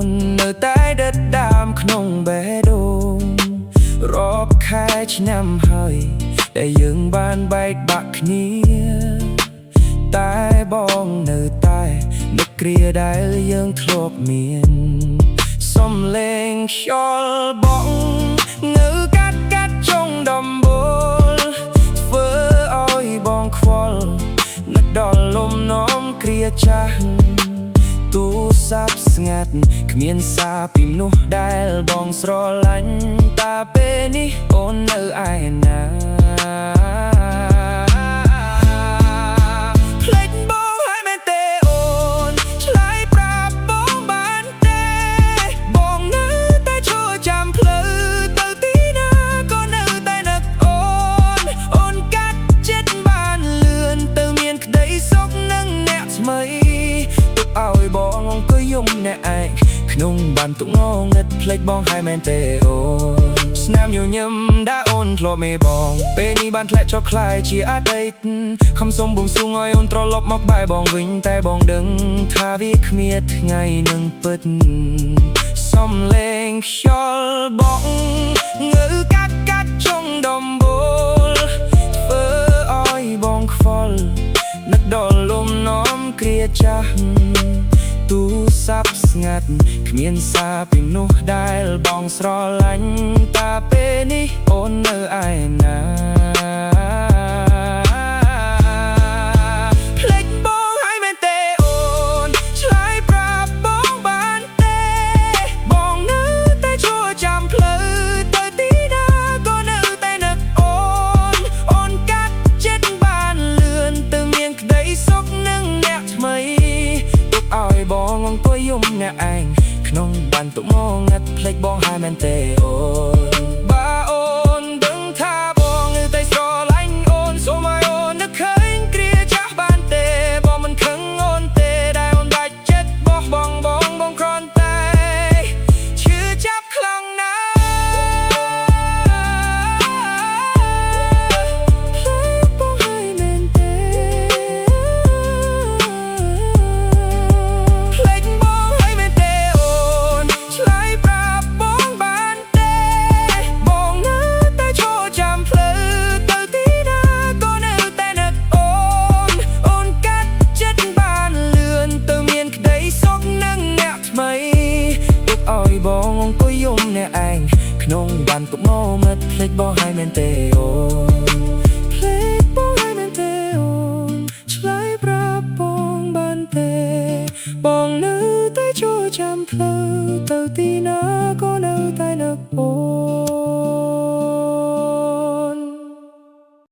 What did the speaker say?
ននៅតែដិតដាមក្នុងបេះដូងរាប់ខែឆ្នាំហើយដែលយើងបានបែកបាក់គ្នាតែបងនៅតែនឹកគ្រាដែលយើងធ្លាប់មានសំឡេងខ្យល់បក់ងើកាត់ចុងដំបូលធ្វើឲ្យបងខ្វល់នឹកដល់លំនាំគ្រាចាស់ទូរស័ព្ទស្ងាត់គ្មានសារពីមនុស្សដែលបងស្រឡាញ់តែពេលនេះអូននៅឯណាភ្លេចបងហើយមែនទេអូនឆ្លើយប្រាប់បងបានទេបងនៅតែឈរចាំផ្លូវទៅទីណាក៏នៅតែនឹកអូនកាត់ចិត្តបានលឿនទៅមានក្តីសុខនឹងអ្នកថ្មីទុកឲ្យបងអង្គុយយំអ្នកឯងក្នុងបានទុកងងឹតភ្លេចបងហើយមែនទេអូនស្នាមញញឹមដែលអូនធ្លាប់មេបងពេលនេះបានធ្លាក់ចុះខ្លាយជាអតីតខំសុំបួងសួងឲ្យអូនត្រឡប់មកបែរបងវិញតែបងដឹងថាវាគ្មានថ្ងៃនឹងពិតសំឡេងខ្យល់បក់ងើកាត់ចុងដំបូលធ្វើឲ្យបងខ្វល់នឹកដល់លំនាំគ្រាចាស់ទូរស័ព្ទស្ងាត់គ្មានសារពីមនុស្សដែលបងស្រឡាញ់តែពេលនេះអូននៅឯណាភ្លេចបងហើយមែនទេអូនឆ្លើយប្រាប់បងបានទេបងនៅតែឈរចាំផ្លូវទៅទីណាក៏នៅតែនឹកអូនកាត់ចិត្តបានលឿនទៅមានក្តីសុខនឹងអ្នកថ្មីទុកឲ្យបងអង្គុយយំអ្នកឯងក្នុងបានទុកងងឹតភ្លេចបងហើយមែនទេអូនបើអូនដឹងថាបងនៅតែស្រឡាញ់អូនសូមឲ្យអូននឹកឃើញគ្រាចាស់បានទេបងមិនខឹងអូនទេដែលអូនដាច់ចិត្តបោះបងគ្រាន់តែឈឺចាប់ខ្លាំងណាស់ភ្លេចបងហើយមែនទេភ្លេចបងហើយមែនទេអូនឆ្លើយប្រាប់បងបានទេបងនៅតែឈរចាំផ្លូវទៅទីណាក៏នៅតែនឹកអូនកាត់ចិត្តបានលឿនទៅមានក្តីសុខនឹងអ្នកថ្មីទុកឲ្យបងអង្គុយយំអ្នកឯងក្នុងបានទុកងងឹតភ្លេចបងហើយមែនទេអូនភ្លេចបងហើយមែនទេអូនឆ្លើយប្រាប់បងបានទេបងនៅតែឈរចាំផ្លូវទៅទីណាក៏នៅតែនឹកអូន